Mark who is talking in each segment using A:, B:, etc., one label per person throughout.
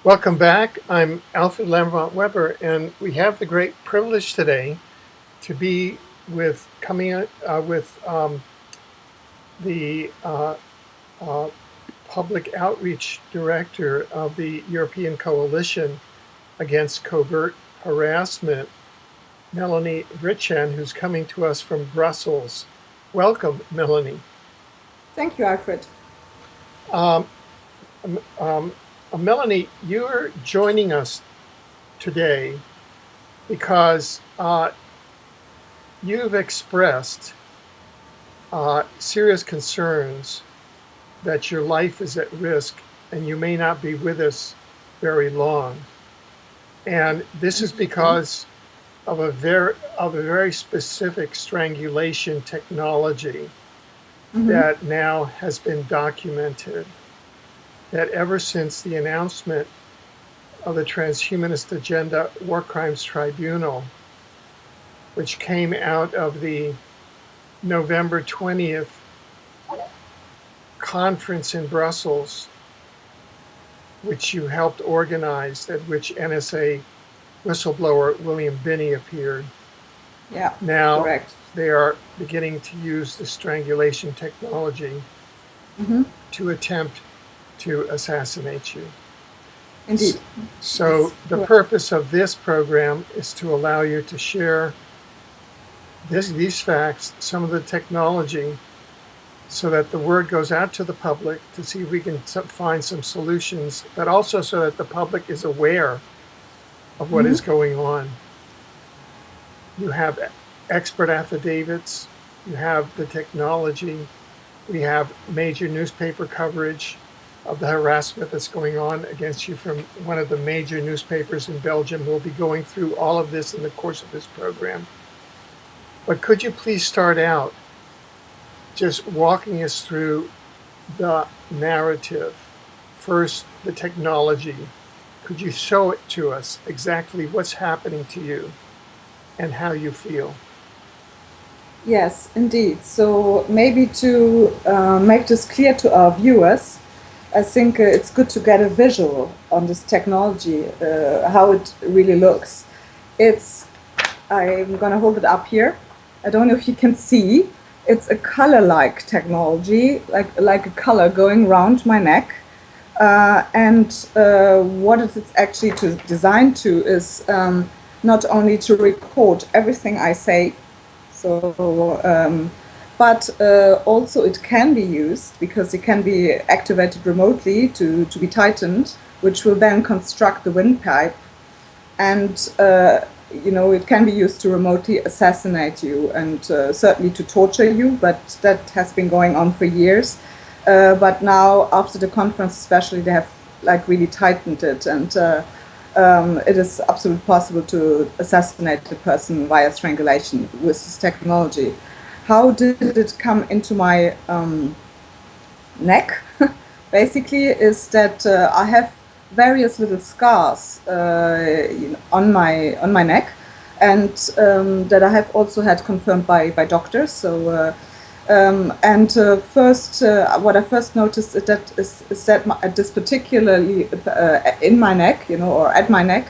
A: Welcome back. I'm Alfred Lamont Weber, and we have the great privilege today to be with the uh, public outreach director of the European Coalition Against Covert Harassment, Melanie Richan, who's coming to us from Brussels. Welcome, Melanie.
B: Thank you, Alfred.
A: Um, um, Melanie, you're joining us today because you've expressed serious concerns that your life is at risk and you may not be with us very long. And this is because of a very specific strangulation technology that now has been documented. That ever since the announcement of the Transhumanist Agenda War Crimes Tribunal, which came out of the November 20th conference in Brussels, which you helped organize, at which NSA whistleblower William Binney appeared.
B: Yeah,
A: Now
B: correct.
A: they are beginning to use the strangulation technology to attempt to assassinate you.
B: Indeed.
A: So the purpose of this program is to allow you to share these facts, some of the technology, so that the word goes out to the public to see if we can find some solutions, but also so that the public is aware of what is going on. You have expert affidavits, you have the technology, we have major newspaper coverage of the harassment that's going on against you from one of the major newspapers in Belgium. We'll be going through all of this in the course of this program. But could you please start out just walking us through the narrative? First, the technology. Could you show it to us exactly what's happening to you and how you feel?
B: Yes, indeed. So maybe to make this clear to our viewers, I think it's good to get a visual on this technology, how it really looks. I'm going to hold it up here. I don't know if you can see. It's a color-like technology, like a color going around my neck. And what it is actually designed to is not only to record everything I say, but also it can be used because it can be activated remotely to be tightened, which will then construct the windpipe, and it can be used to remotely assassinate you and certainly to torture you, but that has been going on for years. But now, after the conference especially, they have really tightened it, and it is absolutely possible to assassinate a person via strangulation with this technology. How did it come into my neck? Basically, is that I have various little scars on my neck, and that I have also had confirmed by doctors. So. What I first noticed is that at this particularly in my neck, or at my neck,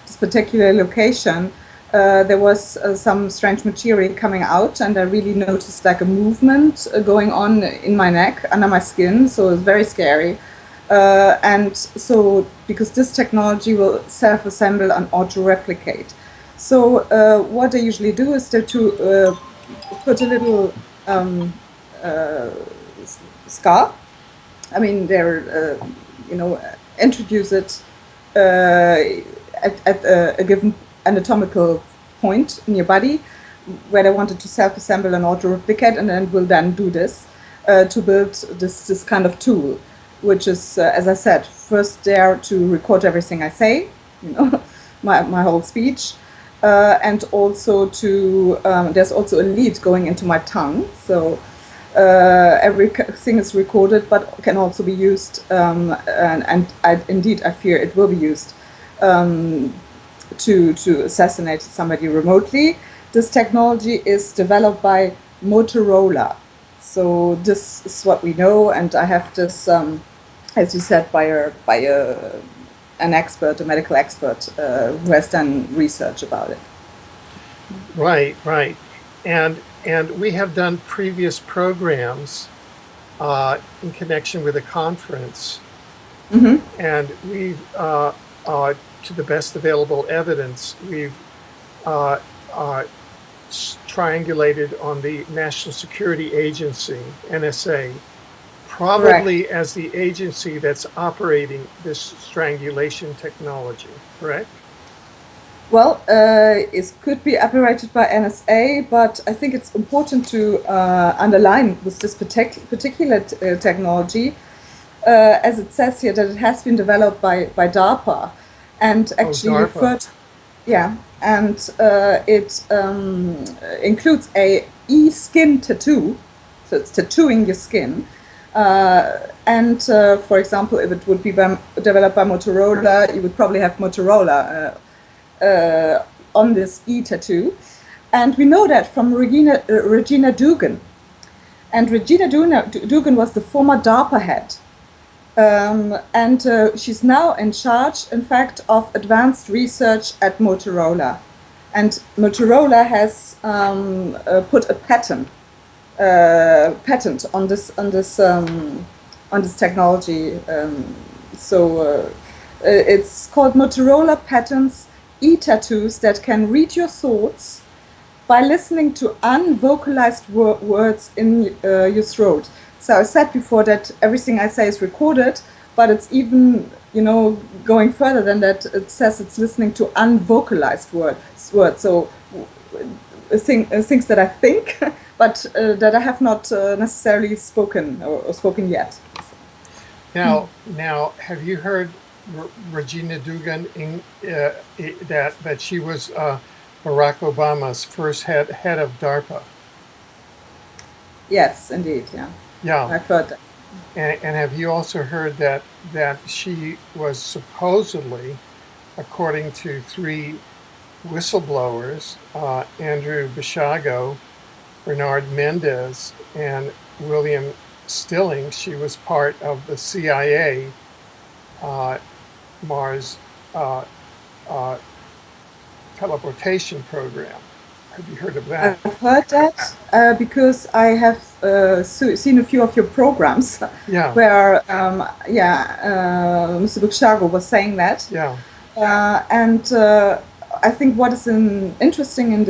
B: this particular location, there was some strange material coming out, and I really noticed like a movement going on in my neck, under my skin. So it was very scary. And so, because this technology will self-assemble and auto-replicate. So what I usually do is to put a little scar. I mean, they're introduce it at a given anatomical point in your body where they wanted to self-assemble and auto-replicate, and then will then do this to build this kind of tool, which is, as I said, first there to record everything I say, my whole speech. And also there's also a lead going into my tongue, so everything is recorded, but can also be used, and indeed I fear it will be used to assassinate somebody remotely. This technology is developed by Motorola, so this is what we know, and I have this, as you said, by a an expert, a medical expert, who has done research about it.
A: Right, right. And we have done previous programs in connection with a conference, and we've, to the best available evidence, we've uh, triangulated on the National Security Agency, NSA, probably
B: Correct.
A: as the agency that's operating this strangulation technology, correct?
B: Well, it could be operated by NSA, but I think it's important to underline with this particular technology, as it says here, that it has been developed by DARPA, and
A: Oh,
B: actually
A: DARPA.
B: referred, yeah, and it includes a e-skin tattoo, so it's tattooing your skin. And for example, if it would be developed by Motorola, you would probably have Motorola on this e-tattoo. And we know that from Regina Dugan. And Regina Dugan was the former DARPA head. And she's now in charge, in fact, of advanced research at Motorola. And Motorola has put a patent on this technology. So it's called Motorola Patents e-tattoos that can read your thoughts by listening to unvocalized words in your throat. So I said before that everything I say is recorded, but it's even, going further than that. It says it's listening to unvocalized words. So things that I think, but that I have not necessarily spoken or spoken yet.
A: Now, have you heard Regina Dugan that she was Barack Obama's first head of DARPA?
B: Yes, indeed. Yeah,
A: Yeah,
B: I've heard that.
A: and have you also heard that she was supposedly, according to 3 whistleblowers, Andrew Bishago, Bernard Mendez, and William Stilling, she was part of the CIA Mars teleportation program. Have you heard of that?
B: I've heard that because I have seen a few of your programs
A: Yeah,
B: where, Mr. Bukshago was saying that.
A: yeah,
B: And I think what is interesting in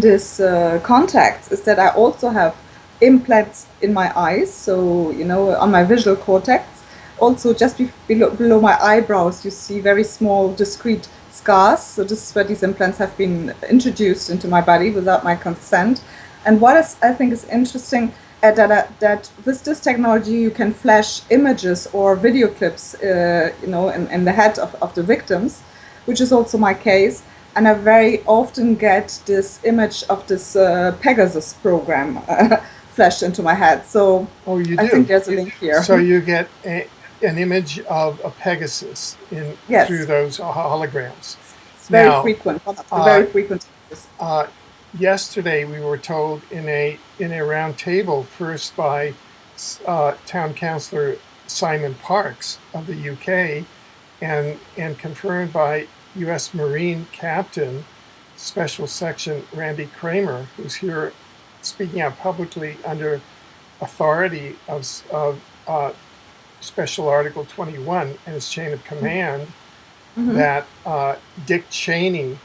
B: this context is that I also have implants in my eyes, so on my visual cortex. Also, just below my eyebrows, you see very small, discrete scars. So this is where these implants have been introduced into my body without my consent. And what I think is interesting, that with this technology you can flash images or video clips, in the head of the victims, which is also my case. And I very often get this image of this Pegasus program flashed into my head. So
A: oh, you
B: I think
A: do.
B: there's a link here.
A: So you get an image of a Pegasus
B: Yes.
A: through those holograms.
B: It's very
A: Now,
B: frequent, one of the very frequent images.
A: yesterday we were told in a round table, first by Town Councillor Simon Parks of the UK, and confirmed by U.S. Marine Captain Special Section Randy Kramer, who's here speaking out publicly under authority of Special Article 21 and his chain of command, that Dick Cheney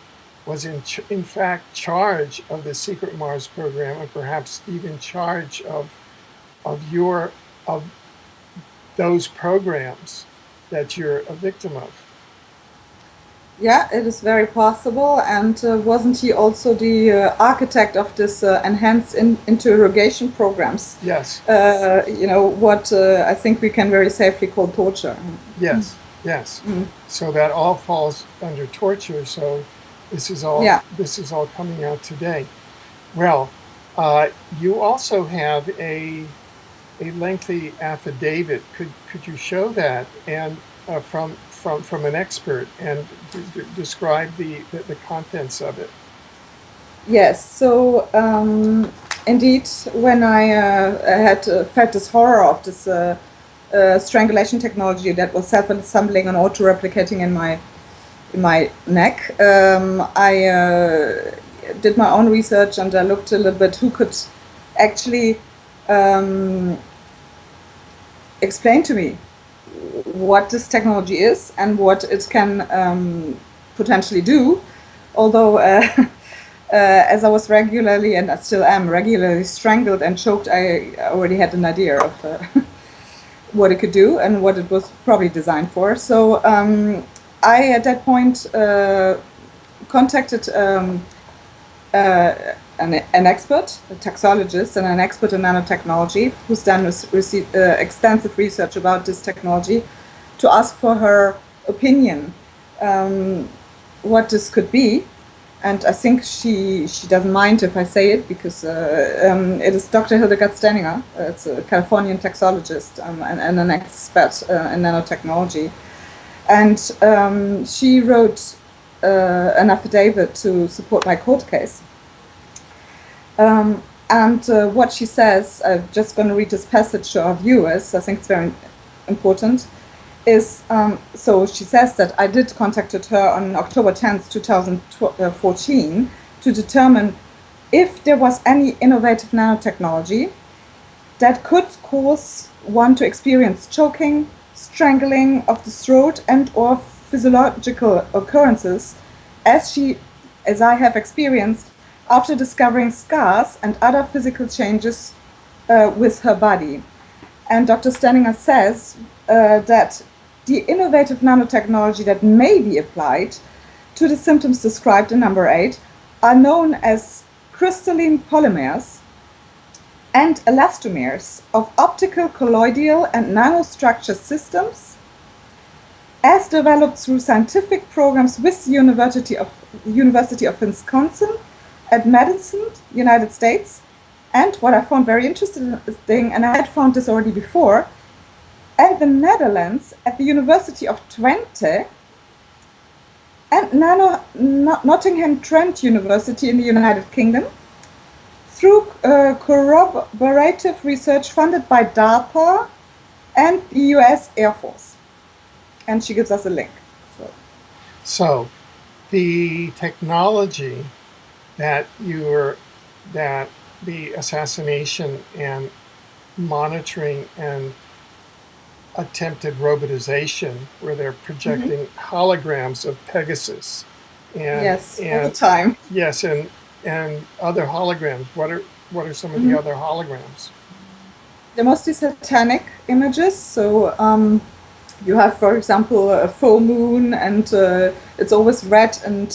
A: was in fact charge of the secret Mars program, and perhaps even charge of those programs that you're a victim of.
B: Yeah, it is very possible. And wasn't he also the architect of this enhanced interrogation programs?
A: Yes.
B: What I think we can very safely call torture.
A: Yes. Yes. So that all falls under torture. So this is all coming out today. Well, you also have a lengthy affidavit. Could you show that, and from an expert, and describe the contents of it?
B: Yes. So indeed, when I had felt this horror of this strangulation technology that was self-assembling and auto-replicating in my neck. I did my own research and I looked a little bit who could actually explain to me what this technology is and what it can potentially do. Although, as I was regularly, and I still am, regularly strangled and choked, I already had an idea of what it could do and what it was probably designed for. So I, at that point, contacted an expert, a taxologist, and an expert in nanotechnology, who's done extensive research about this technology, to ask for her opinion what this could be. And I think she doesn't mind if I say it, because it is Dr. Hildegard Stenninger. It's a Californian taxologist and an expert in nanotechnology. And she wrote an affidavit to support my court case. And what she says, I'm just going to read this passage to our viewers, I think it's very important, is, so she says that I did contacted her on October 10th, 2014 to determine if there was any innovative nanotechnology that could cause one to experience choking, strangling of the throat, and or physiological occurrences as I have experienced after discovering scars and other physical changes with her body. And Dr. Stenninger says that the innovative nanotechnology that may be applied to the symptoms described in number 8 are known as crystalline polymers and elastomers of optical colloidal and nanostructure systems, as developed through scientific programs with the University of Wisconsin at Madison, United States, and what I found very interesting, and I had found this already before, and the Netherlands at the University of Twente, and Nottingham Trent University in the United Kingdom, through corroborative research funded by DARPA and the US Air Force. And she gives us a link.
A: So the technology that the assassination and monitoring and attempted robotization, where they're projecting holograms of Pegasus, and
B: yes, all the time.
A: Yes, and other holograms. What are some of the other holograms?
B: They're mostly satanic images. So you have, for example, a full moon, and it's always red and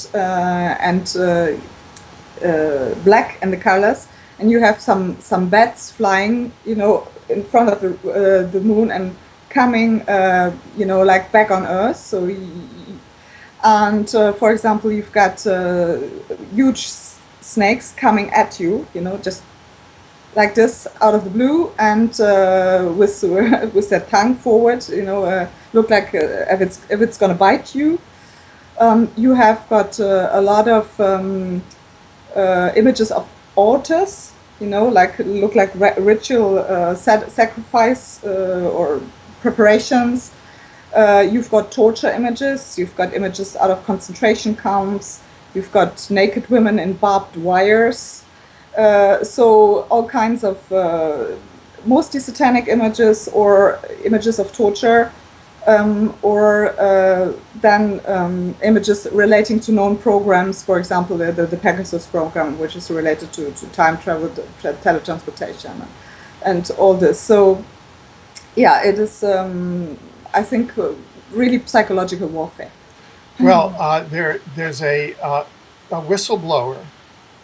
B: black in the colors, and you have some bats flying, in front of the moon and coming, like back on Earth. So, and for example, you've got huge snakes coming at you, just like this out of the blue, and with their tongue forward, look like if it's gonna bite you. You have got a lot of images of altars, look like ritual sacrifice or preparations. You've got torture images, you've got images out of concentration camps, you've got naked women in barbed wires. So all kinds of mostly satanic images or images of torture, or then images relating to known programs, for example, the Pegasus program, which is related to time travel, teletransportation, and all this. So, yeah, it is, I think, really psychological warfare.
A: Well, there's a whistleblower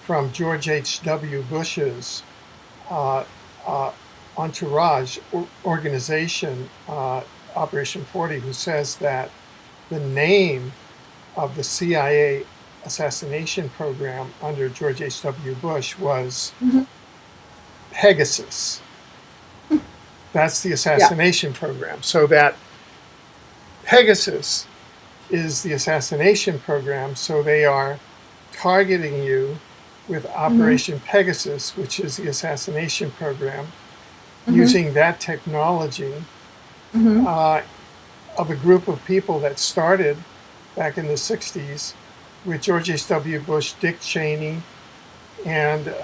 A: from George H.W. Bush's entourage organization, Operation 40, who says that the name of the CIA assassination program under George H.W. Bush was Pegasus. That's the assassination program. So that Pegasus is the assassination program. So they are targeting you with Operation Pegasus, which is the assassination program, using that technology
B: Mm-hmm.
A: of a group of people that started back in the 60s with George H.W. Bush, Dick Cheney, and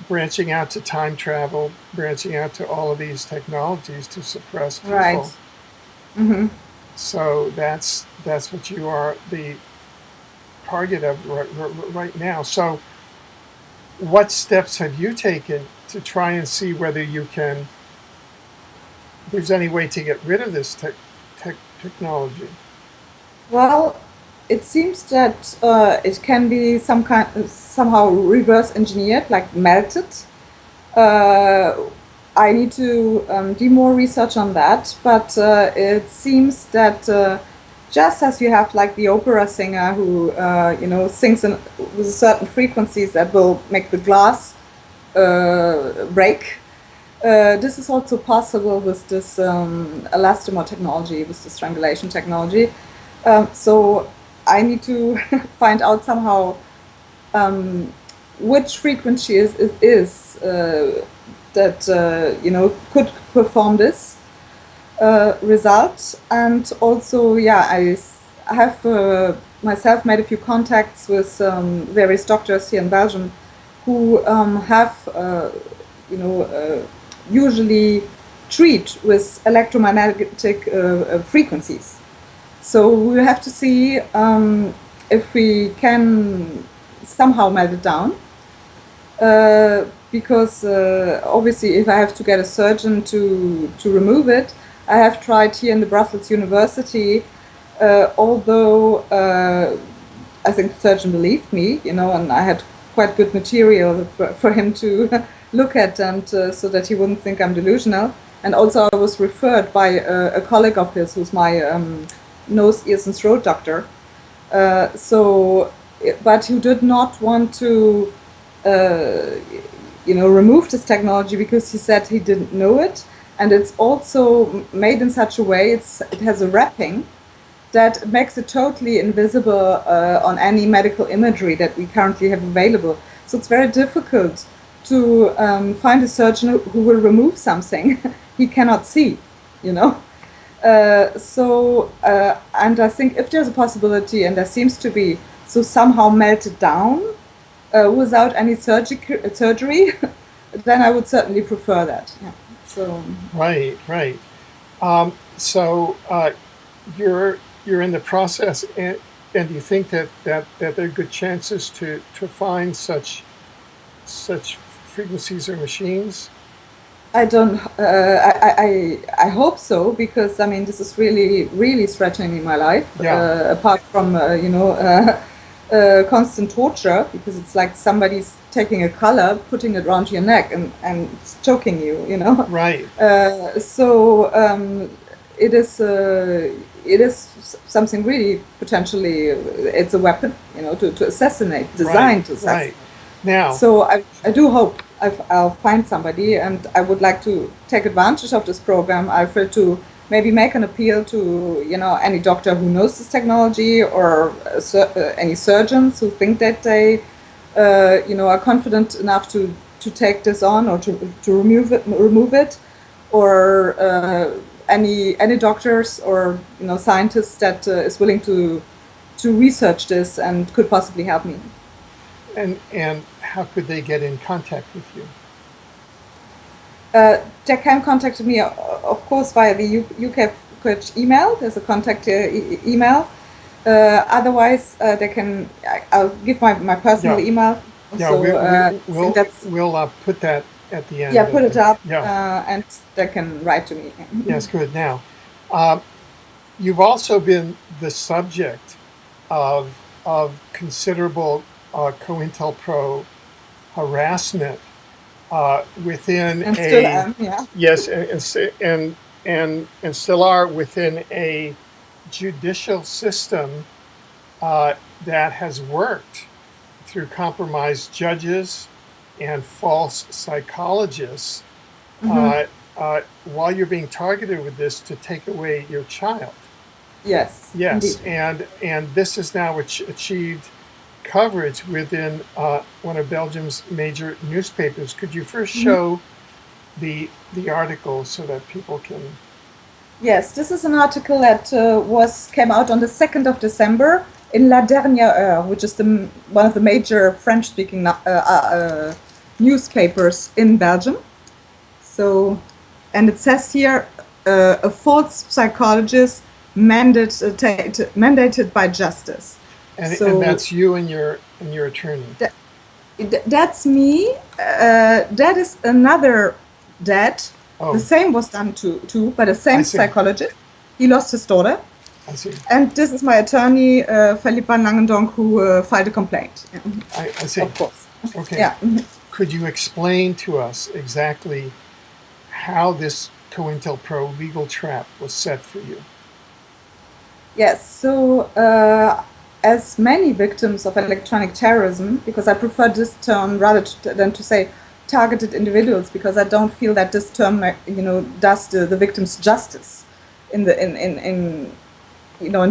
A: branching out to time travel, branching out to all of these technologies to suppress
B: Right.
A: people.
B: Mm-hmm.
A: So that's what you are the target of right now. So what steps have you taken to try and see whether there's any way to get rid of this technology?
B: Well, it seems that it can be somehow reverse engineered, like melted. Uh, I need to do more research on that, but it seems that just as you have like the opera singer who sings with certain frequencies that will make the glass break, this is also possible with this elastomer technology, with the strangulation technology. So I need to find out somehow which frequency is that could perform this result. And also, yeah, I have myself made a few contacts with various doctors here in Belgium who have usually treat with electromagnetic frequencies. So we have to see if we can somehow melt it down. Because obviously, if I have to get a surgeon to remove it, I have tried here in the Brussels University. Although I think the surgeon believed me, and I had quite good material for him to look at, and so that he wouldn't think I'm delusional. And also, I was referred by a colleague of his, who's my nose, ears, and throat doctor. But who did not want to, remove this technology because he said he didn't know it, and it's also made in such a way it has a wrapping that makes it totally invisible on any medical imagery that we currently have available. So it's very difficult to find a surgeon who will remove something he cannot see, and I think if there's a possibility, and there seems to be, so somehow melt it down without any surgery, then I would certainly prefer that. Yeah. So
A: Right. So you're in the process, and do you think that there are good chances to find such frequencies or machines?
B: I don't. I hope so, because I mean this is really threatening my life.
A: Yeah.
B: Apart from constant torture, because it's like somebody's taking a collar, putting it around your neck, and choking you.
A: Right.
B: It is something really potentially. It's a weapon, to assassinate, designed to assassinate.
A: Right. Now.
B: So I do hope I'll find somebody, and I would like to take advantage of this program. I feel to maybe make an appeal to any doctor who knows this technology, or any surgeons who think that they are confident enough to take this on, or to remove it, or any doctors or scientists that is willing to research this and could possibly help me.
A: And how could they get in contact with you?
B: They can contact me, of course, via the UK Coach email. There's a contact email. Otherwise, they can. I'll give my personal email.
A: Yeah,
B: So
A: we'll put that at the end.
B: Yeah, put it up.
A: Yeah.
B: And they can write to me.
A: Yes, good. Now, you've also been the subject of considerable COINTELPRO harassment within
B: and still am, yeah.
A: Yes, and still are within a judicial system that has worked through compromised judges and false psychologists while you're being targeted with this to take away your child.
B: Yes.
A: Yes,
B: indeed.
A: and this has now achieved coverage within one of Belgium's major newspapers. Could you first show the article so that people can
B: Yes, this is an article that came out on the 2nd of December in La Dernière Heure, which is one of the major French-speaking newspapers in Belgium. So, and it says here, a false psychologist mandated by justice.
A: And that's you and your attorney.
B: That's me. That is another dad.
A: Oh.
B: The same was done too, by the same psychologist. He lost his daughter.
A: I see.
B: And this is my attorney, Philippe van Langendonk, who filed a complaint.
A: I see.
B: Of course.
A: Okay.
B: Yeah.
A: Could you explain to us exactly how this COINTELPRO legal trap was set for you?
B: Yes. So, as many victims of electronic terrorism, because I prefer this term rather than to say targeted individuals, because I don't feel that this term, does the victims justice in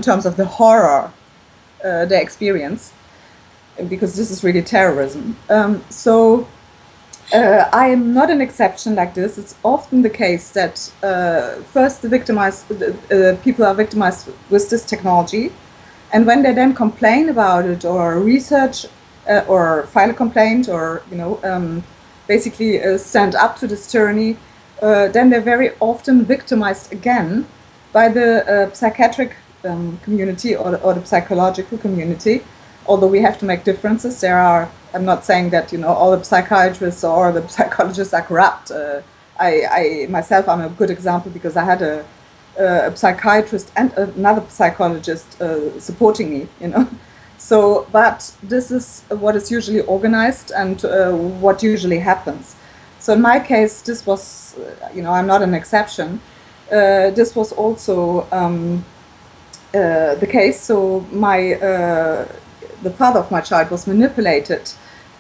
B: terms of the horror they experience, because this is really terrorism. I am not an exception like this. It's often the case that first the people are victimized with this technology, and when they then complain about it or research or file a complaint or basically stand up to this tyranny, then they're very often victimized again by the psychiatric community or the psychological community. Although we have to make differences, I'm not saying that all the psychiatrists or the psychologists are corrupt. I myself, I'm a good example because I had a psychiatrist and another psychologist supporting me. So, but this is what is usually organized and what usually happens. So in my case, this was, I'm not an exception. This was also the case. So the father of my child was manipulated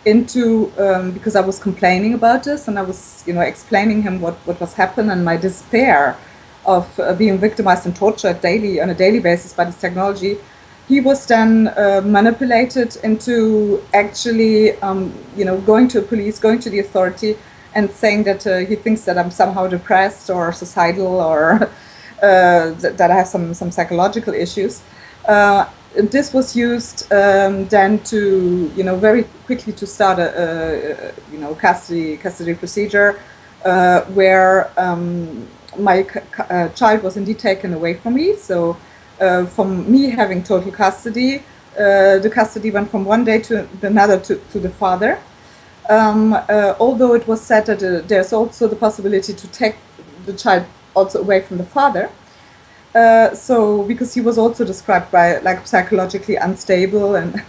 B: into, because I was complaining about this and I was, explaining him what was happening and my despair of being victimized and tortured on a daily basis by this technology. He was then manipulated into actually, going to police, going to the authority, and saying that he thinks that I'm somehow depressed or suicidal or that I have some psychological issues. This was used then to, very quickly to start a custody procedure where my child was indeed taken away from me. So from me having total custody, the custody went from one day to another to the father. Although it was said that there's also the possibility to take the child also away from the father. So because he was also described by like psychologically unstable and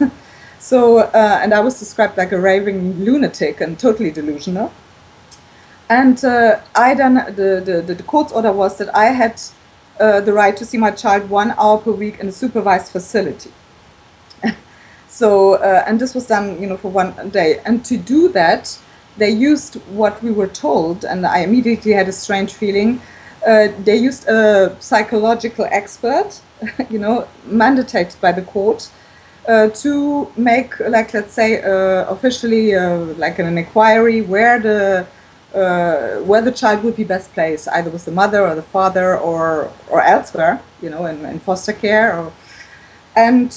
B: so and I was described like a raving lunatic and totally delusional. And I then the court's order was that I had the right to see my child 1 hour per week in a supervised facility. So and this was done for one day, and to do that they used what we were told, and I immediately had a strange feeling. They used a psychological expert, mandated by the court, to make, like, let's say, officially, like an inquiry where the child would be best placed, either with the mother or the father or elsewhere, in foster care. And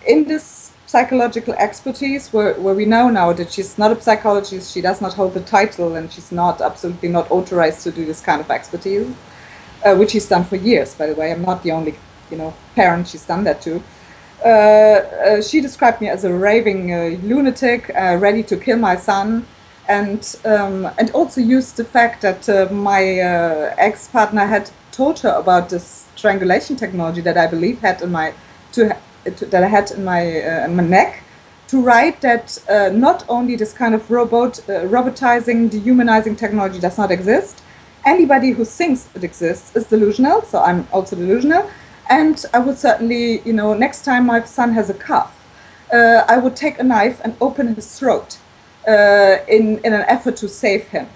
B: in this psychological expertise, where we know now that she's not a psychologist, she does not hold the title, and she's absolutely not authorized to do this kind of expertise, which she's done for years, by the way. I'm not the only, parent she's done that to. She described me as a raving lunatic, ready to kill my son, and also used the fact that my ex-partner had told her about this strangulation technology that I believe had in my that I had in my neck, to write that not only this kind of robotizing, dehumanizing technology does not exist. Anybody who thinks it exists is delusional, so I'm also delusional. And I would certainly, next time my son has a cough, I would take a knife and open his throat in an effort to save him.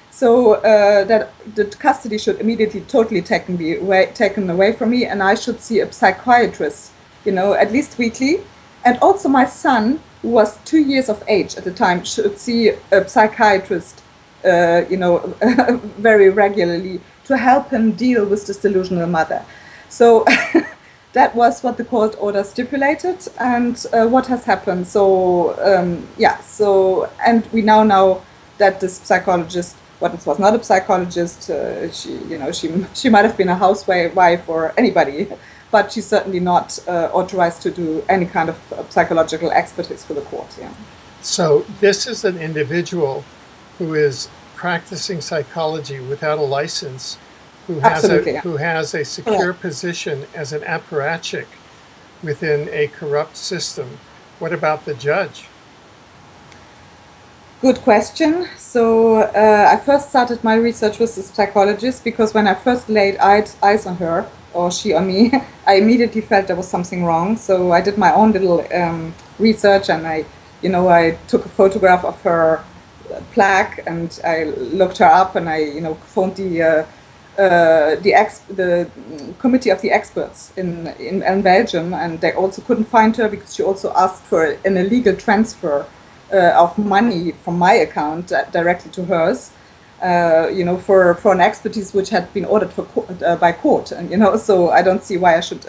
B: So that the custody should immediately totally taken away from me, and I should see a psychiatrist, at least weekly. And also my son, who was 2 years of age at the time, should see a psychiatrist, very regularly, to help him deal with this delusional mother. So that was what the court order stipulated, and what has happened. So and we now know that this psychologist, well, it was not a psychologist. She might have been a housewife or anybody, but she's certainly not authorized to do any kind of psychological expertise for the court. Yeah.
A: So this is an individual who is practicing psychology without a license, who has a secure position as an apparatchik within a corrupt system. What about the judge?
B: Good question. So I first started my research with this psychologist because when I first laid eyes on her, or she on me, I immediately felt there was something wrong. So I did my own little research, and I took a photograph of her plaque, and I looked her up, and I phoned the committee of the experts in Belgium, and they also couldn't find her because she also asked for an illegal transfer of money from my account directly to hers, for an expertise which had been ordered by court, and so I don't see why I should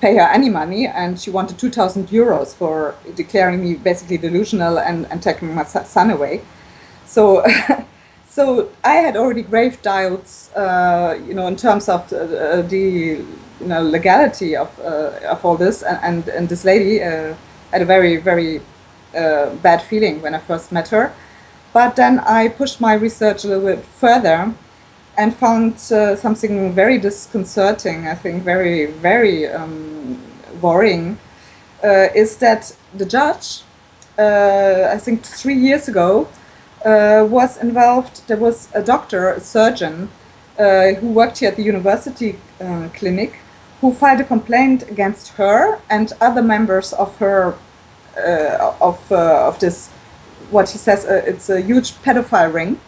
B: pay her any money, and she wanted 2,000 euros for declaring me basically delusional and taking my son away. So so I had already grave doubts, in terms of the legality of all this, and this lady had a very, very bad feeling when I first met her. But then I pushed my research a little bit further and found something very disconcerting, I think very, very worrying, is that the judge, I think 3 years ago, was involved. There was a doctor, a surgeon, who worked here at the university clinic, who filed a complaint against her and other members of her, of this, what he says, it's a huge pedophile ring.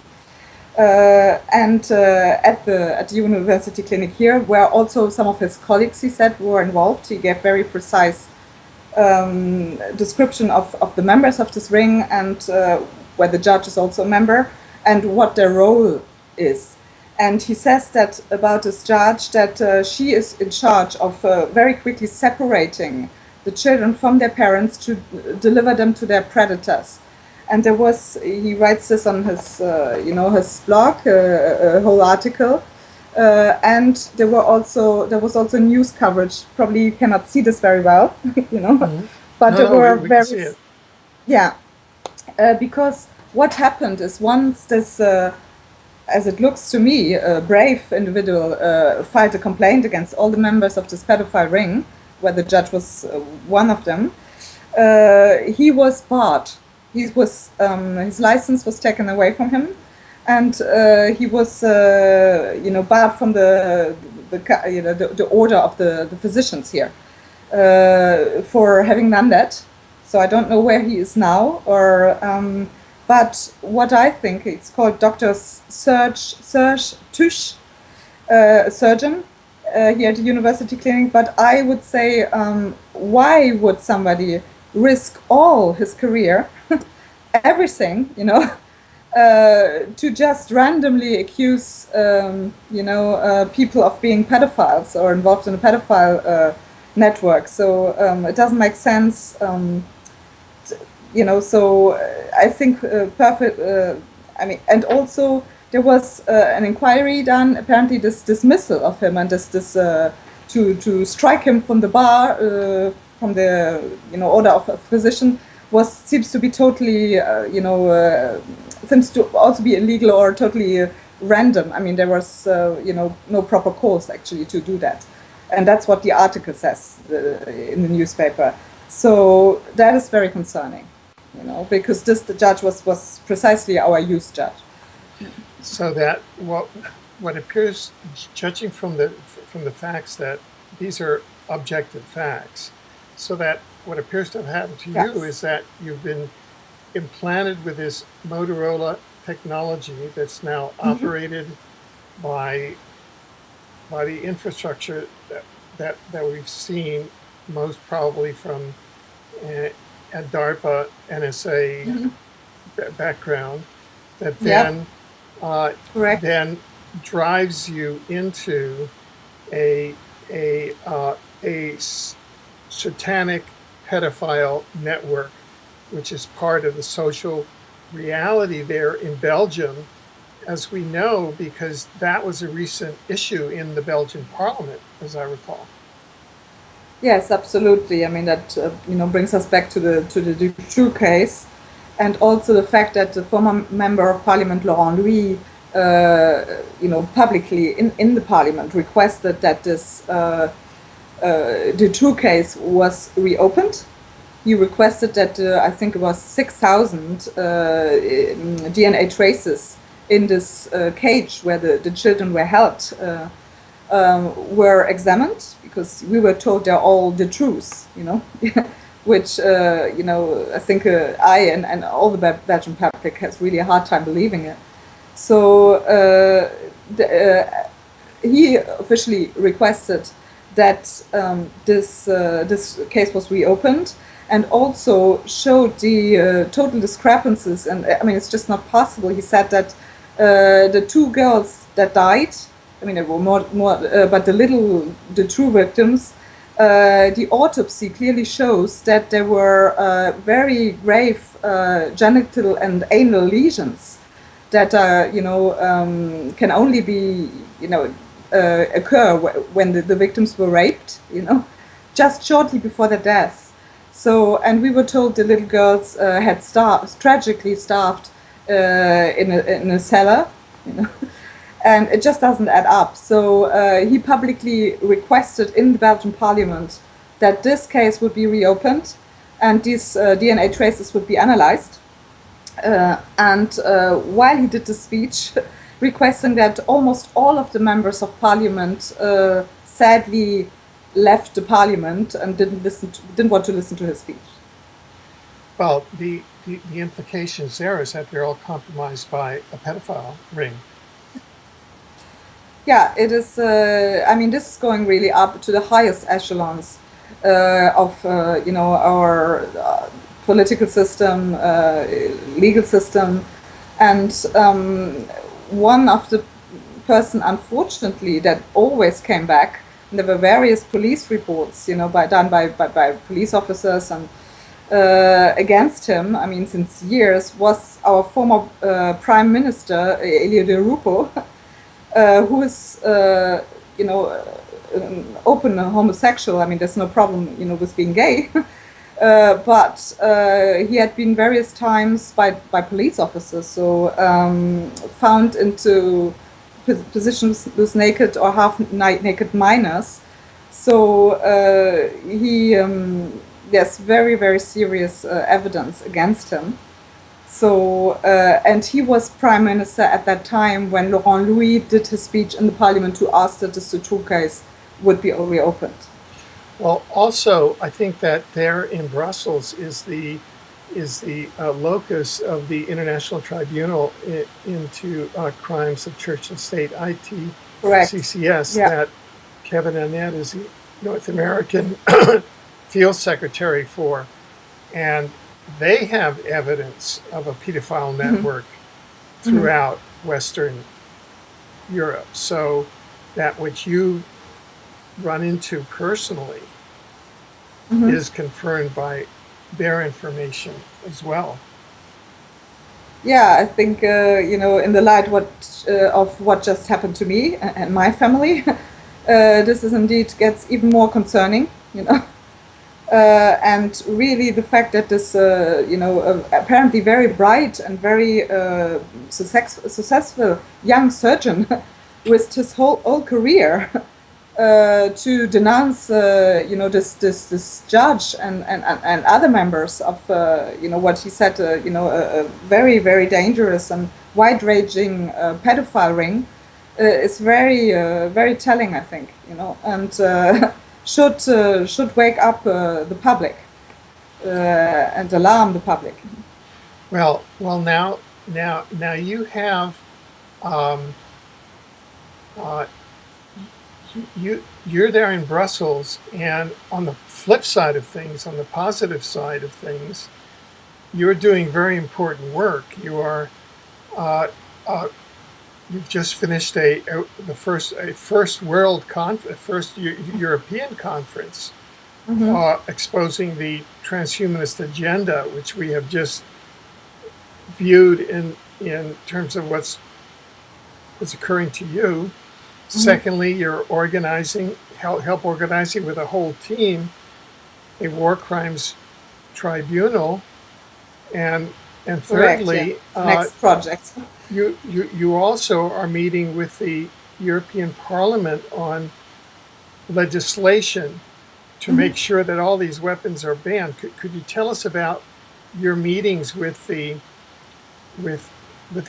B: And at the university clinic here, where also some of his colleagues, he said, were involved. He gave very precise description of the members of this ring, and where the judge is also a member, and what their role is. And he says that about this judge, that she is in charge of very quickly separating the children from their parents to deliver them to their predators. And he writes this on his, his blog, a whole article. And there was also news coverage. Probably you cannot see this very well,
A: Mm-hmm.
B: but there were
A: we can see it.
B: Yeah, because what happened is once this, as it looks to me, a brave individual filed a complaint against all the members of this pedophile ring, where the judge was one of them, he was barred. His license was taken away from him, and he was, barred from the order of the physicians here for having done that. So I don't know where he is now, but what I think, it's called Dr. Serge Tusch, a surgeon here at the university clinic. But I would say, why would somebody risk all his career, everything, to just randomly accuse, people of being pedophiles or involved in a pedophile network? So it doesn't make sense. So I think perfect. And also there was an inquiry done. Apparently, this dismissal of him and this to strike him from the bar, from the order of physician, seems to be totally seems to also be illegal or totally random. I mean, there was no proper cause actually to do that, and that's what the article says in the newspaper. So that is very concerning, because the judge was precisely our youth judge.
A: So that what appears, judging from the facts, that these are objective facts, so that what appears to have happened to you is that you've been implanted with this Motorola technology that's now operated by the infrastructure that we've seen, most probably from a DARPA, NSA background, that then
B: Correct.
A: then drives you into a a satanic pedophile network, which is part of the social reality there in Belgium, as we know, because that was a recent issue in the Belgian parliament, as I recall.
B: Yes, absolutely. I mean that brings us back to the Dutroux case, and also the fact that the former member of parliament Laurent Louis, publicly in the parliament requested that this Dutroux case was reopened. He requested that I think it was 6,000 DNA traces in this cage where the children were held. Were examined, because we were told they're all the truth, which, I think I and all the Belgian public has really a hard time believing it. So he officially requested that this case was reopened, and also showed the total discrepancies. And I mean, it's just not possible. He said that the two girls that died, I mean, there were more, but the true victims, the autopsy clearly shows that there were very grave genital and anal lesions that are, can only be, occur when the victims were raped, just shortly before their death. So, and we were told the little girls had tragically starved in a cellar, and it just doesn't add up. So he publicly requested in the Belgian parliament that this case would be reopened and these DNA traces would be analyzed. And while he did the speech, requesting that, almost all of the members of parliament sadly left the parliament and didn't want to listen to his speech.
A: Well, the implications there is that they're all compromised by a pedophile ring.
B: Yeah, it is. I mean, this is going really up to the highest echelons of our political system, legal system, and one of the person, unfortunately, that always came back. And there were various police reports, done by police officers and against him. I mean, since years, was our former Prime Minister Elio Di Rupo. Who is, an open homosexual. I mean, there's no problem, with being gay. But he had been various times by police officers, so found into positions with naked or half-naked minors. So there's very, very serious evidence against him. So, and he was Prime Minister at that time when Laurent Louis did his speech in the parliament to ask that the Dutroux case would be reopened.
A: Well, also, I think that there in Brussels is the locus of the International Tribunal into crimes of church and state, ITCCS,
B: Yeah.
A: that Kevin Annette is the North American field secretary for. And they have evidence of a pedophile network throughout Western Europe. So that which you run into personally is confirmed by their information as well.
B: Yeah, I think in the light of what just happened to me and my family, this is indeed gets even more concerning. And really, the fact that this, apparently very bright and very successful young surgeon risked his whole career to denounce, this judge and other members of, what he said, a very, very dangerous and wide-ranging pedophile ring, is very, very telling, I think, and. Should wake up the public and alarm the public.
A: Well, now you have you're there in Brussels, and on the flip side of things, on the positive side of things, you're doing very important work. You are you've just finished the first world first European conference
B: Mm-hmm.
A: exposing the transhumanist agenda, which we have just viewed in terms of what's occurring to you.
B: Mm-hmm.
A: Secondly, you're help organizing with a whole team a war crimes tribunal, and
B: Correct. Yeah.
A: thirdly,
B: Next project.
A: you also are meeting with the European Parliament on legislation to
B: Mm-hmm.
A: make sure that all these weapons are banned. Could you tell us about your meetings with with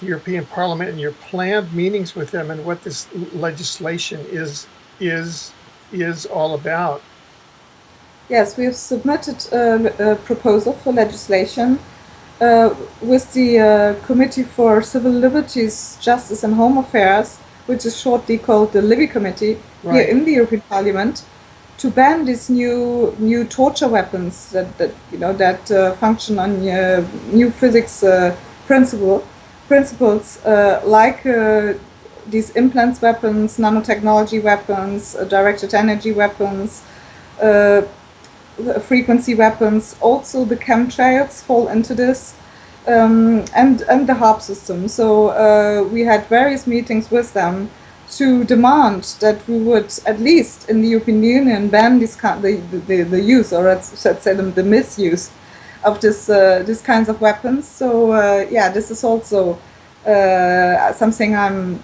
A: the European Parliament and your planned meetings with them, and what this legislation is all about?
B: Yes, we have submitted a proposal for legislation with the Committee for Civil Liberties, Justice and Home Affairs, which is shortly called the Libby Committee, here
A: Right.
B: in the European Parliament, to ban these new torture weapons that function on new physics principles like these implants weapons, nanotechnology weapons, directed energy weapons. Uh, Frequency weapons, also the chemtrails fall into this, and the HARP system. So we had various meetings with them to demand that we would, at least in the European Union, ban the use, or let's say the misuse of these kinds of weapons. So yeah, this is also something I'm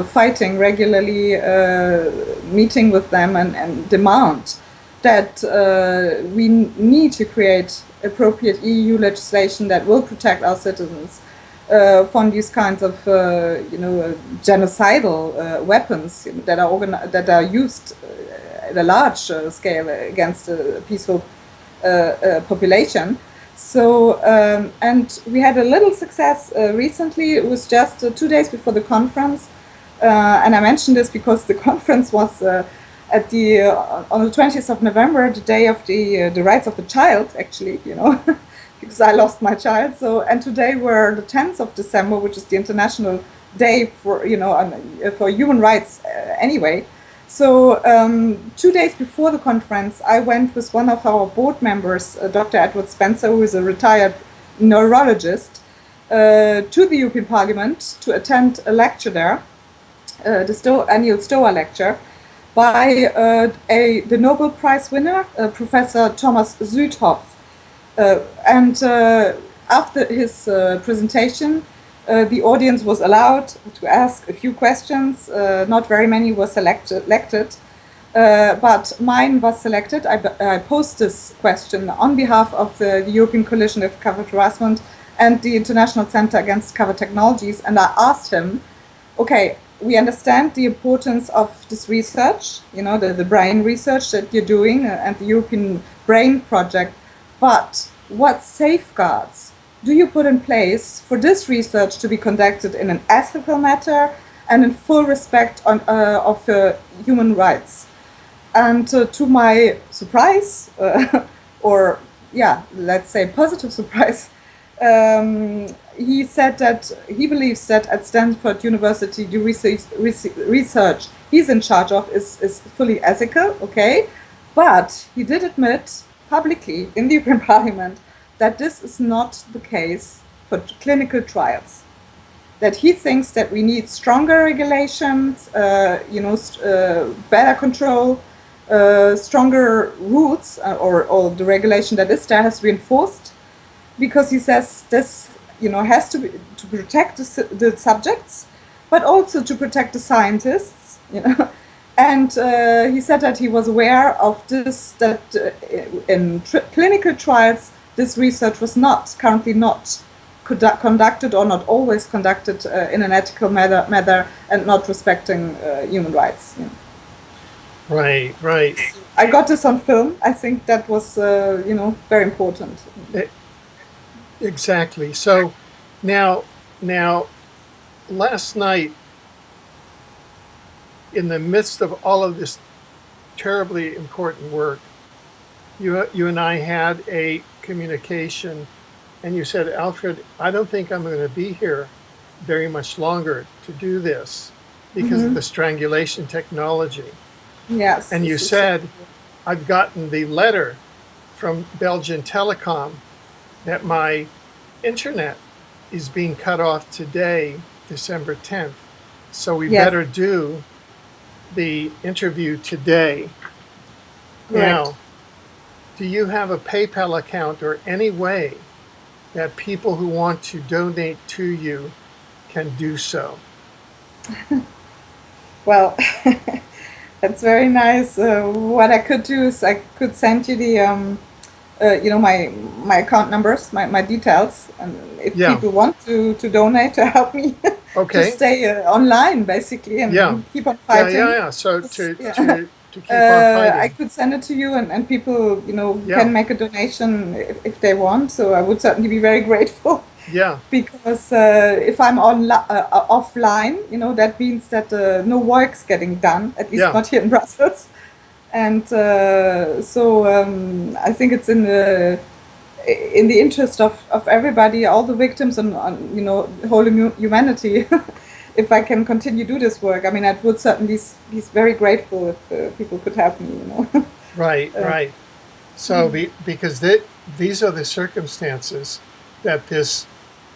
B: fighting regularly, meeting with them and demand that we need to create appropriate EU legislation that will protect our citizens from these kinds of genocidal weapons that are used at a large scale against a peaceful population. So and we had a little success recently. It was just 2 days before the conference, and I mentioned this because the conference was at the on the 20th of November, the day of the rights of the child, actually, because I lost my child. So, and today were the 10th of December, which is the International Day for for human rights anyway. So 2 days before the conference, I went with one of our board members, Dr. Edward Spencer, who is a retired neurologist, to the European Parliament to attend a lecture there, the annual STOA lecture, by the Nobel Prize winner, Professor Thomas Südhoff. And after his presentation, the audience was allowed to ask a few questions. Not very many were selected, but mine was selected. I posed this question on behalf of the European Coalition of Covert Harassment and the International Center Against Covert Technologies, and I asked him, okay, we understand the importance of this research, the brain research that you're doing and the European Brain Project, but what safeguards do you put in place for this research to be conducted in an ethical manner and in full respect of human rights? And to my surprise, or yeah, let's say positive surprise, he said that he believes that at Stanford University, the research he's in charge of is fully ethical, okay? But he did admit publicly in the European Parliament that this is not the case for clinical trials. That he thinks that we need stronger regulations, better control, stronger rules, or the regulation that is there has to be enforced, because he says this has to be to protect the subjects, but also to protect the scientists. And he said that he was aware of this, that in clinical trials this research was currently not conducted, or not always conducted in an ethical manner and not respecting human rights.
A: Right.
B: I got this on film. I think that was very important.
A: Exactly. So now, last night, in the midst of all of this terribly important work, you and I had a communication, and you said, Alfred, I don't think I'm going to be here very much longer to do this because of the strangulation technology.
B: Yes.
A: And you said, I've gotten the letter from Belgian Telecom that my internet is being cut off today, December 10th. So we
B: Yes.
A: better do the interview today.
B: Correct.
A: Now, do you have a PayPal account or any way that people who want to donate to you can do so?
B: Well, that's very nice. What I could do is I could send you the my account numbers, my details, and if
A: Yeah.
B: people want to donate to help me to
A: Okay.
B: stay online, basically, and
A: Yeah.
B: keep on
A: Yeah,
B: fighting.
A: yeah. So
B: Yeah.
A: to keep on
B: I
A: fighting.
B: could send it to you, and people,
A: Yeah.
B: can make a donation if they want. So I would certainly be very grateful.
A: Yeah.
B: Because if I'm offline, that means that no work's getting done, at least
A: Yeah.
B: not here in Brussels. And I think it's in the interest of everybody, all the victims, and the whole humanity. If I can continue to do this work, I mean, I would certainly be very grateful if people could help me.
A: Right. Right. So because these are the circumstances that this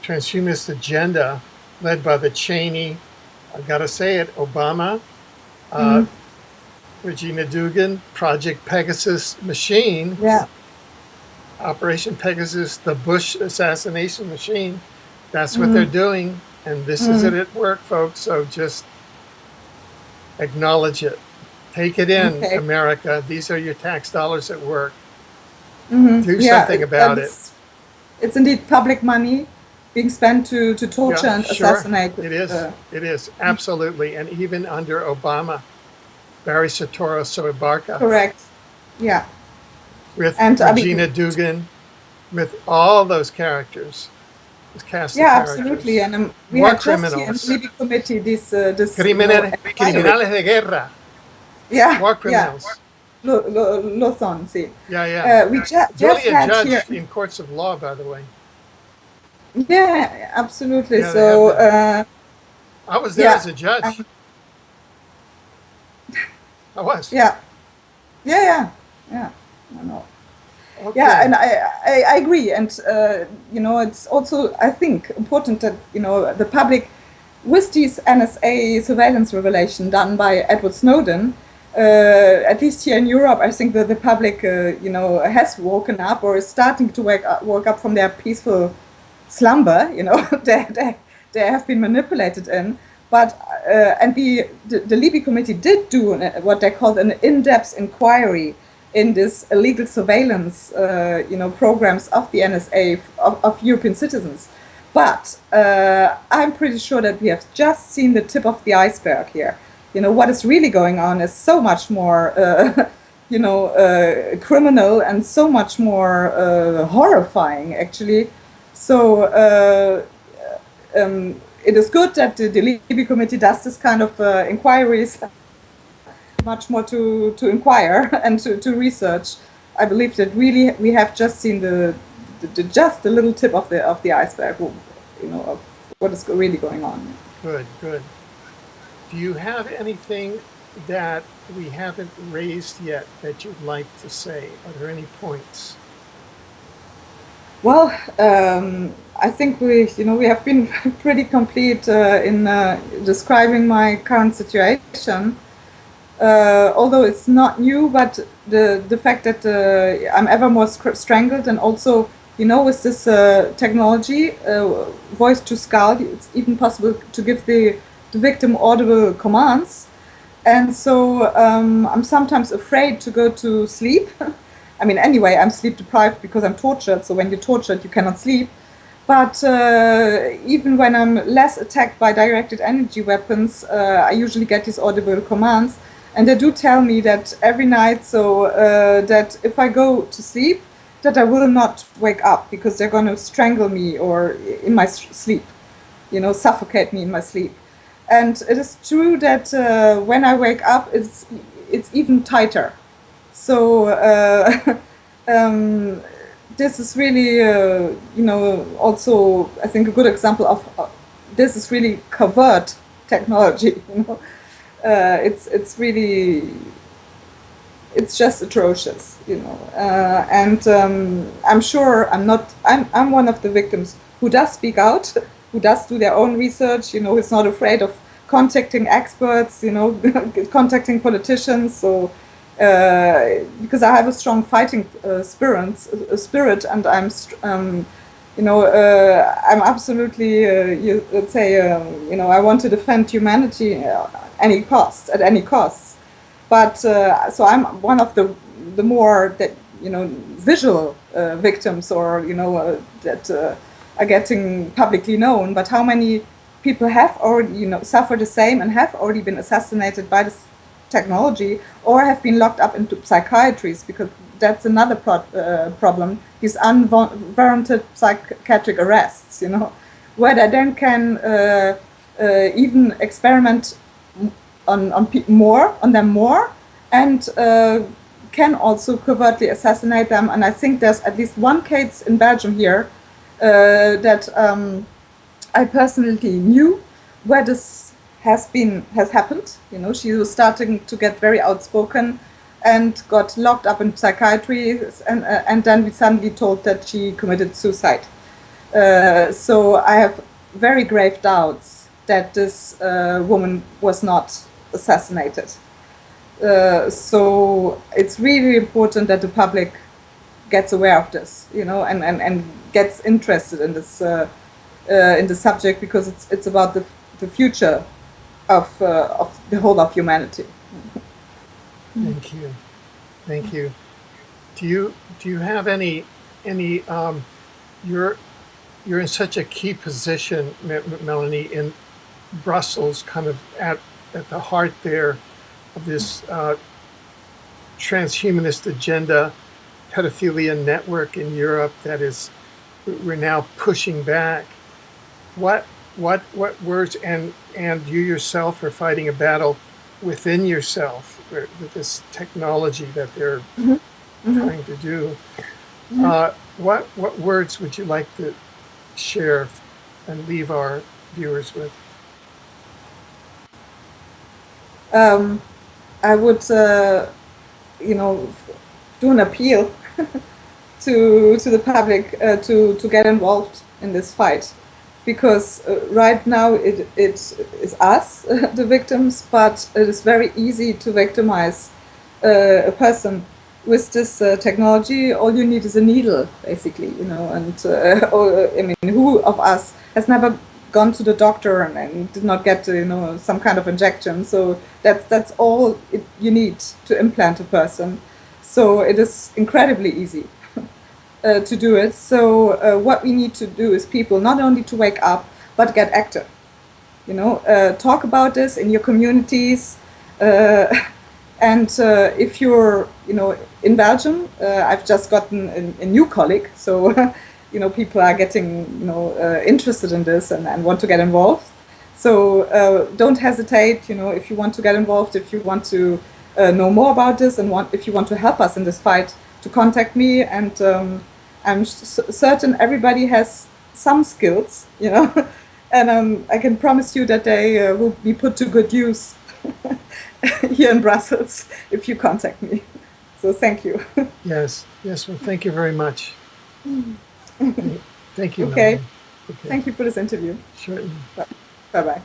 A: transhumanist agenda, led by the Cheney, I've got to say it, Obama, Regina Dugan, Project Pegasus machine,
B: Yeah.
A: Operation Pegasus, the Bush assassination machine. That's what they're doing. And this is it at work, folks. So just acknowledge it. Take it in,
B: Okay.
A: America. These are your tax dollars at work. Do something about it.
B: It's indeed public money being spent to torture
A: Yeah,
B: and
A: sure.
B: assassinate.
A: It is. It is. Absolutely. And even under Obama, Barry Soetoro Soebarka,
B: Correct. Yeah.
A: with
B: And,
A: Regina Dugan, with all those characters. This cast of
B: Yeah,
A: characters.
B: absolutely. And we
A: War
B: had just here in the
A: criminals.
B: Libby committee this
A: Criminales de guerra.
B: yeah,
A: War criminals.
B: Lawson, see.
A: Yeah, yeah.
B: We just
A: Brilliant
B: had
A: judge
B: here.
A: in courts of law, by the way.
B: Yeah, absolutely.
A: Yeah, they
B: So,
A: have I was there
B: yeah,
A: as a judge. I was.
B: yeah, yeah. I know.
A: Okay.
B: Yeah, and I agree. And, it's also, I think, important that, the public, with these NSA surveillance revelation done by Edward Snowden, at least here in Europe, I think that the public, has woken up or is starting to woke up from their peaceful slumber, they have been manipulated in. But, and the Libby committee did do what they called an in-depth inquiry in this illegal surveillance, programs of the NSA of European citizens. But I'm pretty sure that we have just seen the tip of the iceberg here. What is really going on is so much more, criminal and so much more horrifying, actually. So it is good that the Libby committee does this kind of inquiries. Much more to inquire and to research. I believe that really we have just seen just the little tip of the iceberg, of what is really going on.
A: Good, good. Do you have anything that we haven't raised yet that you'd like to say? Are there any points?
B: Well, I think we have been pretty complete in describing my current situation. Although it's not new, but the fact that I'm ever more strangled, and also, with this technology, voice to skull, it's even possible to give the victim audible commands. And so I'm sometimes afraid to go to sleep. I mean, anyway, I'm sleep deprived because I'm tortured. So when you're tortured, you cannot sleep. But even when I'm less attacked by directed energy weapons, I usually get these audible commands. And they do tell me that every night, so that if I go to sleep, that I will not wake up because they're going to strangle me or in my sleep, suffocate me in my sleep. And it is true that when I wake up, it's even tighter. So this is really, also I think a good example of this is really covert technology. It's really, it's just atrocious, and I'm sure I'm one of the victims who does speak out, who does do their own research, who's not afraid of contacting experts, contacting politicians. So because I have a strong fighting spirit, and I'm absolutely, let's say, I want to defend humanity at any cost. But so I'm one of the more that visual victims, or that are getting publicly known. But how many people have already suffered the same and have already been assassinated by this technology, or have been locked up into psychiatries? Because that's another problem. These unwarranted psychiatric arrests, where they then can even experiment on them more, and can also covertly assassinate them. And I think there's at least one case in Belgium here that I personally knew, where this has happened. She was starting to get very outspoken and got locked up in psychiatry, and then we suddenly told that she committed suicide. So I have very grave doubts that this woman was not assassinated. So it's really important that the public gets aware of this, and gets interested in this subject, because it's about the future of the whole of humanity.
A: Thank you. Do you have any you're in such a key position, Melanie, in Brussels, kind of at the heart there of this transhumanist agenda, pedophilia network in Europe that we're now pushing back. What words, and you yourself are fighting a battle within yourself with this technology that they're trying to do. What words would you like to share and leave our viewers with?
B: I would, do an appeal to the public to get involved in this fight, because right now it is us, the victims, but it is very easy to victimize a person with this technology. All you need is a needle, basically, and who of us has never gone to the doctor and did not get some kind of injection? So that's all you need to implant a person. So it is incredibly easy to do it. So what we need to do is people not only to wake up, but get active. Talk about this in your communities. And if you're, in Belgium, I've just gotten a new colleague. So, people are getting, interested in this and want to get involved. So don't hesitate, if you want to get involved, if you want to know more about this, and if you want to help us in this fight, to contact me. And I'm certain everybody has some skills, and I can promise you that they will be put to good use here in Brussels if you contact me. So thank you.
A: Yes. Well, thank you very much. Thank you.
B: Okay.
A: Okay.
B: Thank you for this interview.
A: Certainly.
B: Bye-bye.